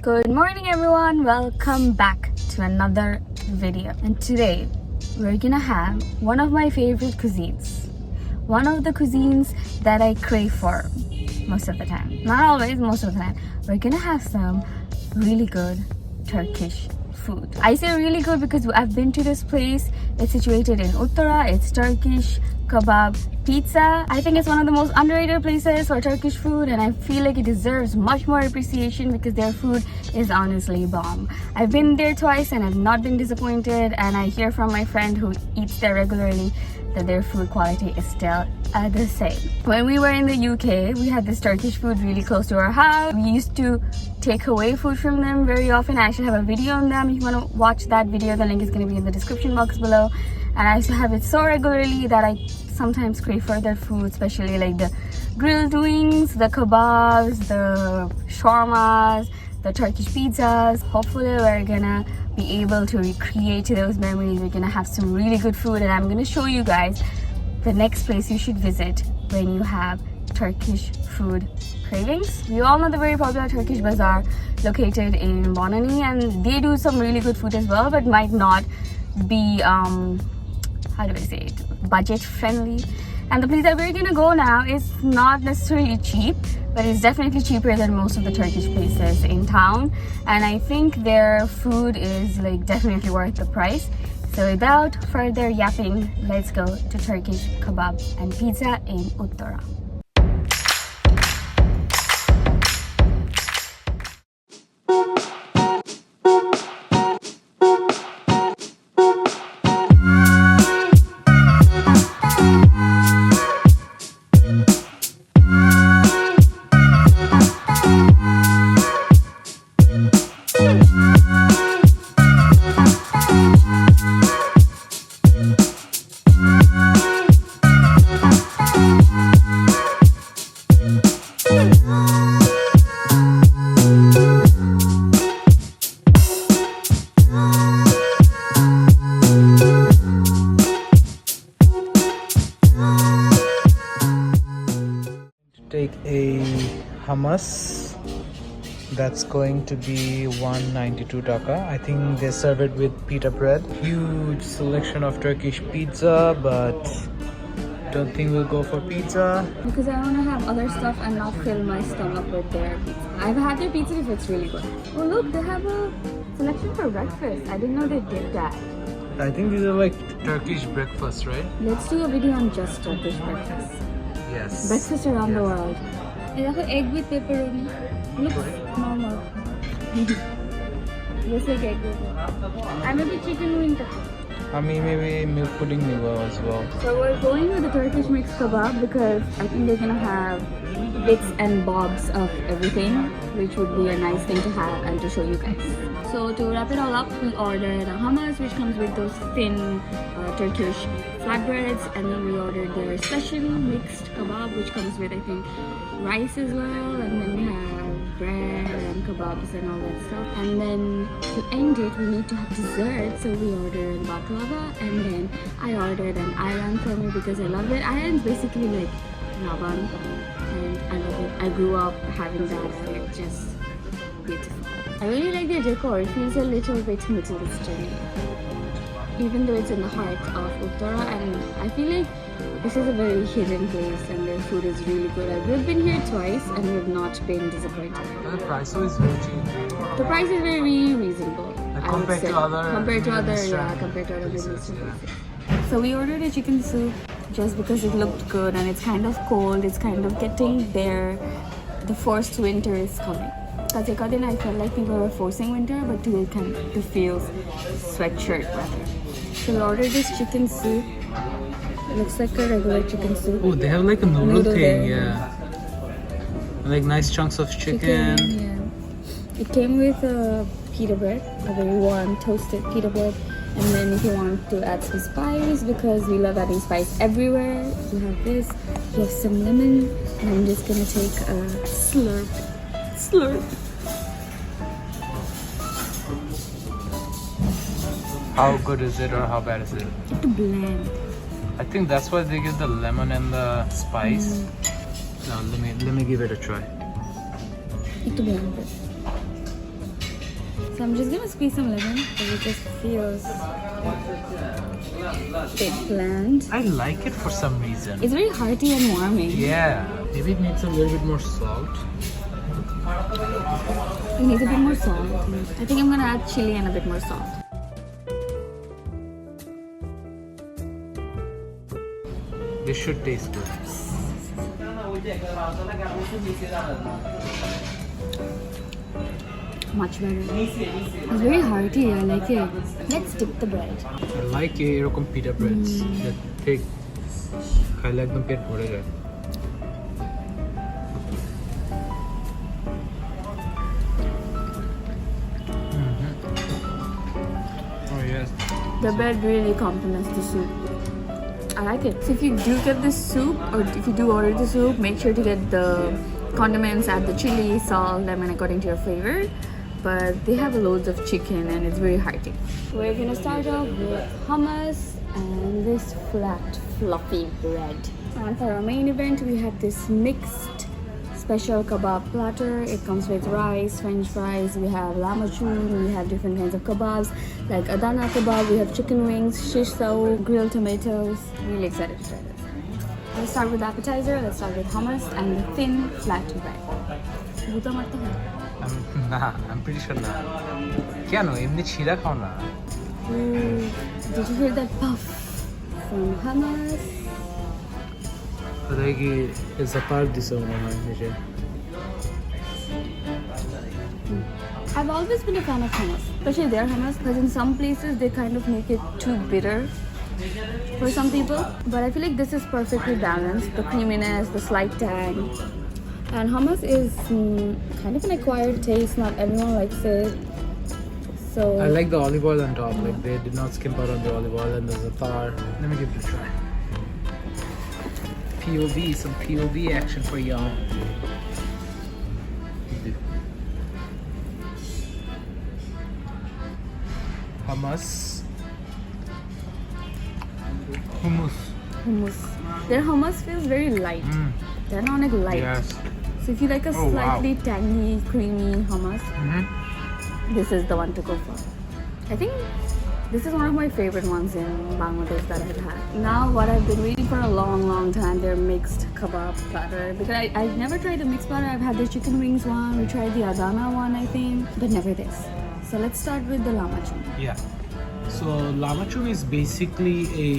Good morning everyone, welcome back to another video. And today we're gonna have one of my favorite cuisines. One of the cuisines that I crave for most of the time. Not always, most of the time. We're gonna have some really good Turkish food. I say really good because I've been to this place. It's situated in UTTARA. It's Turkish kebab pizza. I think it's one of the most underrated places for Turkish food, and I feel like it deserves much more appreciation because their food is honestly bomb. I've been there twice and I've not been disappointed, and I hear from my friend who eats there regularly that their food quality is still the same. When we were in the UK, we had this Turkish food really close to our house. We used to take away food from them very often. I actually have a video on them. If you want to watch that video, the link is going to be in the description box below. And I used to have it so regularly that I sometimes crave for their food, especially like the grilled wings, the kebabs, the shawarmas, the Turkish pizzas. Hopefully we're gonna be able to recreate those memories. We're gonna have some really good food, and I'm gonna show you guys the next place you should visit when you have Turkish food cravings. You all know the very popular Turkish bazaar located in Bonani, and they do some really good food as well, but might not be how do I say it, budget friendly. And the place that we're gonna go now is not necessarily cheap, but it's definitely cheaper than most of the Turkish places in town, and I think their food is like definitely worth the price. So without further yapping, let's go to Turkish kebab and pizza in UTTARA. Take a hummus. That's going to be 192 Dhaka. I think they serve it with pita bread. Huge selection of Turkish pizza, but don't think we'll go for pizza Because I want to have other stuff and not fill my stomach with their pizza. I've had their pizza if it's really good. Oh look, they have a selection for breakfast. I didn't know they did that. I think these are like Turkish breakfast, right? Let's do a video on just Turkish breakfast. Yes. Breakfast around the world. They have egg with pepperoni. Looks normal. Just like egg with pepperoni. And maybe chicken wing. I mean, maybe milk pudding will go as well. So we're going with the Turkish mixed kebab because I think they're gonna have bits and bobs of everything, which would be a nice thing to have and to show you guys. So to wrap it all up, we ordered a hummus, which comes with those thin Turkish flatbreads, and then we ordered their special mixed kebab, which comes with, I think, rice as well, and then we have bread and kebabs and all that stuff. And then to end it, we need to have dessert, so we ordered baklava, and then I ordered an ayran for me because I love it. Ayran is basically like raban, and I love it. I grew up having that, and it's just beautiful. I really like the decor. It feels a little bit Middle Eastern, even though it's in the heart of UTTARA, and I feel like this is a very hidden place and their food is really good. We've been here twice and we've not been disappointed. The price is very cheap. The price is very reasonable. Compared to other Middle Eastern places. So we ordered a chicken soup just because it looked good, and it's kind of cold. It's kind of getting there. The forced winter is coming. Because I felt like people were forcing winter, but today it kind of feels sweatshirt weather. So we ordered this chicken soup. It looks like a regular chicken soup. Oh, they have like a noodle thing, there. yeah. Like nice chunks of chicken. Yeah. It came with a pita bread, a very warm toasted pita bread. And then if you want to add some spice, because we love adding spice everywhere, you have this. You have some lemon, and I'm just gonna take a slurp. How good is it or how bad is it? It's bland. I think that's why they give the lemon and the spice. Now let me give it a try. It's bland. So I'm just gonna squeeze some lemon because it just feels a bit bland. I like it for some reason. It's very hearty and warming. Yeah, maybe it needs a little bit more salt. It needs a bit more salt. I think I'm gonna add chili and a bit more salt. This should taste good. Much better. It's very hearty. I like it. Let's dip the bread. I like এরকম pita breads that thick. খাইলে একদম পেট ভরে যায়. Oh yes. The bread really complements the soup. I like it. So if you do get this soup, or if you do order the soup, make sure to get the condiments, add the chili, salt, lemon according to your flavor. But they have loads of chicken and it's very hearty. We're gonna start off with hummus and this flat, fluffy bread. And for our main event, we have this mixed special kebab platter. It comes with rice, french fries, we have lamachun, we have different kinds of kebabs like Adana kebab, we have chicken wings, shish tau, grilled tomatoes. Really excited to try this. Let's start with the appetizer. Let's start with hummus and the thin flat bread. Buta marta hai? I'm pretty sure না. কেন এমনি ছিঁড়া খাও না? Did you hear that puff from hummus? কোথায় কি জাপার দিছো মনে হয় নিজে? I've always been a fan of hummus, especially their hummus, because in some places they kind of make it too bitter for some people. But I feel like this is perfectly balanced. The creaminess, the slight tang. And hummus is kind of an acquired taste. Not everyone likes it. So I like the olive oil on top. Like they did not skimp out on the olive oil and the za'atar. Let me give it a try. POV, some POV action for y'all. Hummus. hummus. Their hummus feels very light. They're not like light. Yes. So if you like a slightly tangy, creamy hummus, this is the one to go for. I think this is one of my favorite ones in Bangladesh that I've had. Now what I've been waiting for a long time, their mixed kebab platter. Because I've never tried the mixed platter. I've had the chicken wings one, we tried the Adana one I think, but never this. So let's start with the lamachun. Yeah. So lamachun is basically a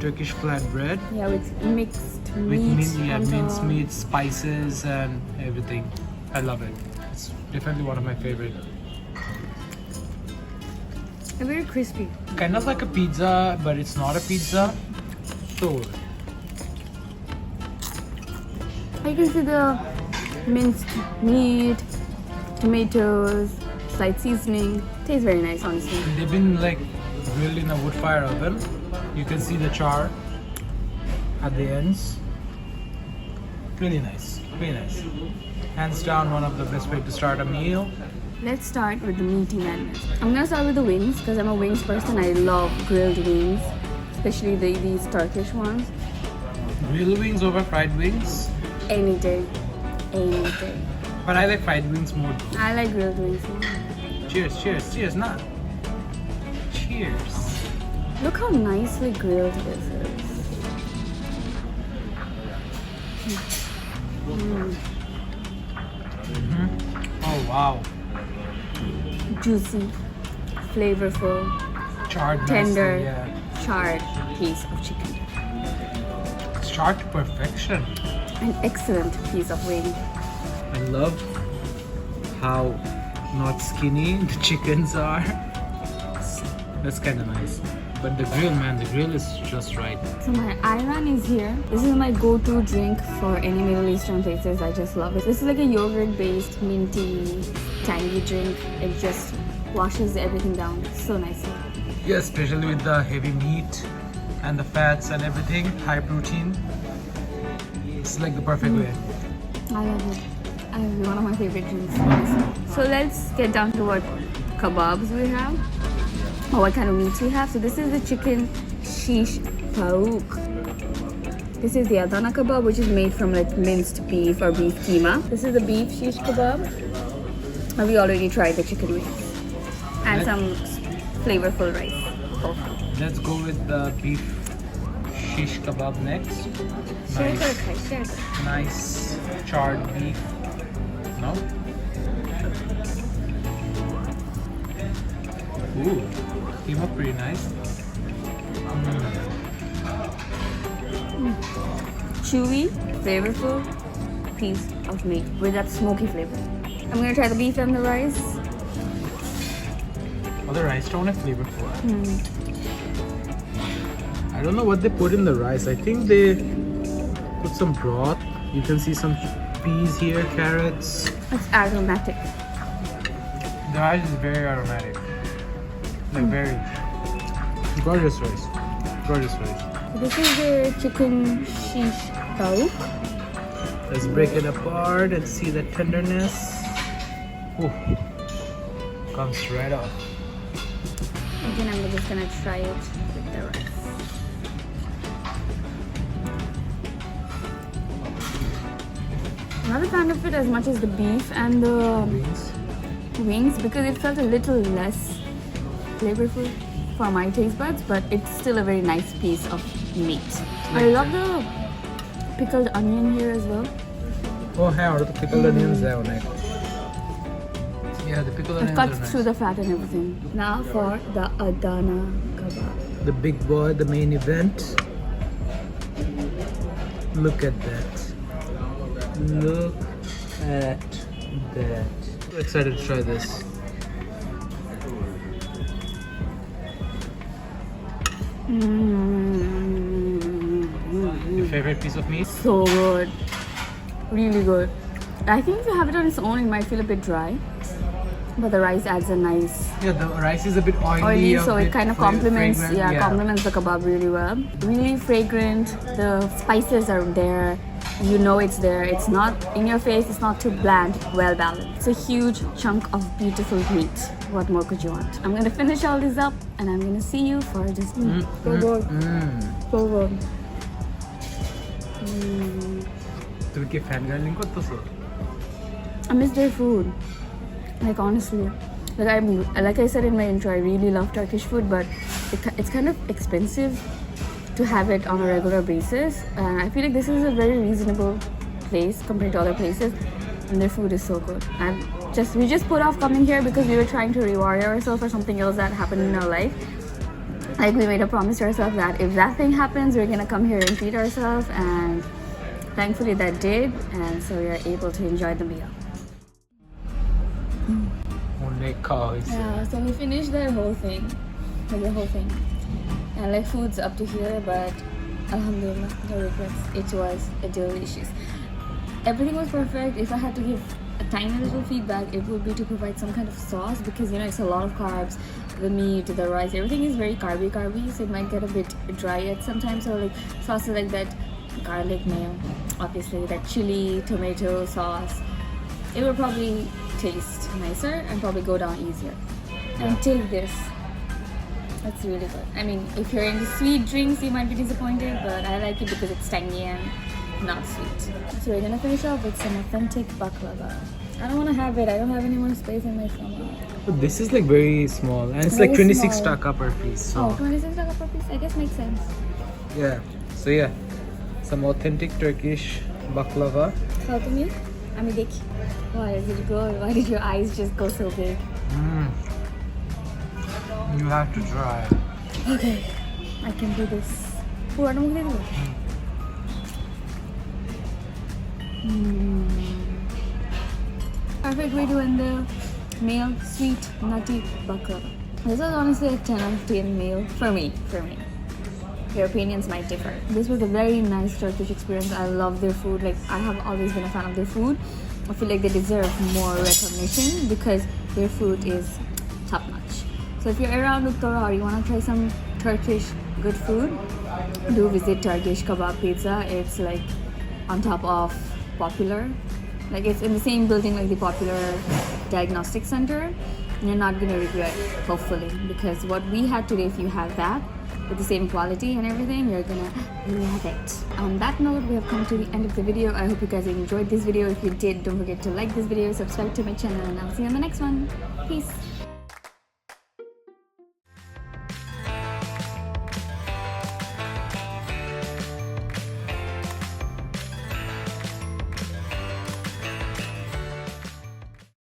Turkish flatbread. Yeah, with mixed With meat. minced meat, spices and everything. I love it. It's definitely one of my favorite. They're very crispy. Kind of like a pizza, but it's not a pizza. So You can see the minced meat, tomatoes, slight seasoning. Tastes very nice, honestly. they've been like grilled in a wood fire oven. You can see the char at the ends. Really nice. Really nice. Hands down, one of the best way to start a meal. Let's start with the meaty madness. I'm gonna start with the wings because I'm a wings person. I love grilled wings, especially these Turkish ones. Grilled wings over fried wings. Any day, any day. But I like fried wings more. I like grilled wings more. Cheers, cheers, cheers, nah. Cheers. Look how nicely grilled this is. Oh wow. Juicy, flavorful, Charred tender, nicely, yeah. charred piece of chicken. Charred to perfection. An excellent piece of wing. I love how not skinny the chickens are. That's kind of nice. But the grill, man, the grill is just right. So my Ayran is here. This is my go-to drink for any Middle Eastern places. I just love it. This is like a yogurt-based, minty, tangy drink. It just washes everything down so nicely. Yeah, especially with the heavy meat and the fats and everything, high protein. It's like the perfect way. I love it. One of my favorite drinks. Honestly. So let's get down to what kebabs we have. Or what kind of meats we have. So this is the chicken shish taouk. This is the Adana kebab, which is made from like minced beef or beef keema. This is the beef shish kebab. And we already tried the chicken wings. and some flavorful rice. Let's go with the beef shish kebab next. Nice charred beef. No? Ooh, came up pretty nice. Chewy, flavorful piece of meat with that smoky flavor. I'm gonna try the beef and the rice. Oh, the rice don't have flavorful. I don't know what they put in the rice. I think they put some broth. You can see some peas here, carrots. It's aromatic. The rice is very aromatic. Like very gorgeous rice. Gorgeous rice. This is the chicken shish kebab. Let's break it apart and see the tenderness. Ooh. Comes right off. Again, I'm just gonna try it with the rice. I'm not a fan of it as much as the beef and the wings because it felt a little less flavorful for my taste buds, but it's still a very nice piece of meat. I love the pickled onion here as well. Oh, hey, the pickled onions there on it. Yeah, the pickled onions It cuts are nice. through the fat and everything. Now for the Adana kebab. The big boy, the main event. Look at that. Look at that. So excited to try this. Your favorite piece of meat? So good. Really good. I think if you have it on its own, it might feel a bit dry. But the rice adds a nice Yeah, the rice is a bit oily. oily, a so it bit kind of complements fragrant. complements the kebab really well. Really fragrant. The spices are there. You know it's there. It's not in your face. It's not too bland. Well balanced. It's a huge chunk of beautiful meat. What more could you want? I'm gonna finish all this up, and I'm gonna see you for just so good. So good. তুমি কি fangirling করতেছো? I miss their food. Like honestly, like I said in my intro, I really love Turkish food, but it's kind of expensive to have it on a regular basis. And I feel like this is a very reasonable place compared to other places, and their food is so good. We just put off coming here because we were trying to reward ourselves for something else that happened in our life. Like we made a promise to ourselves that if that thing happens, we're gonna come here and treat ourselves, and thankfully that did, and so we are able to enjoy the meal. Yeah, so we finished the whole thing. And like food's up to here, but alhamdulillah, no regrets. It was delicious. Everything was perfect. If I had to give a tiny little feedback, it would be to provide some kind of sauce because it's a lot of carbs. The meat, the rice, everything is very carby, so it might get a bit dry at sometimes. So like sauces like that, garlic mayo, obviously that chili, tomato sauce, it will probably taste nicer and probably go down easier. And take this. That's really good. I mean, if you're into sweet drinks, you might be disappointed, but I like it because it's tangy and not sweet. So we're gonna finish off with some authentic baklava. I don't want to have it. I don't have any more space in my stomach. But this is like very small, and it's Very like 26 small. taka per piece. So. Oh, 26 taka per piece. I guess makes sense. Yeah. So yeah, some authentic Turkish baklava. How to me? I mean, why is it good? Why did your eyes just go so big? You have to try. Okay, I can do this. Oh, I don't get it. Perfect way to end the meal. Sweet, nutty baklava. This was honestly a 10 out of 10 meal for me. Your opinions might differ. This was a very nice Turkish experience. I love their food. Like, I have always been a fan of their food. I feel like they deserve more recognition because their food is top notch. So if you're around UTTARA or you want to try some Turkish good food, do visit Turkish Kebab Pizza. It's like on top of Popular. Like it's in the same building like the Popular Diagnostic Center. You're not gonna regret, hopefully, because what we had today, if you have that with the same quality and everything, you're gonna love it. On that note, we have come to the end of the video. I hope you guys enjoyed this video. If you did, don't forget to like this video, subscribe to my channel, and I'll see you on the next one. Peace.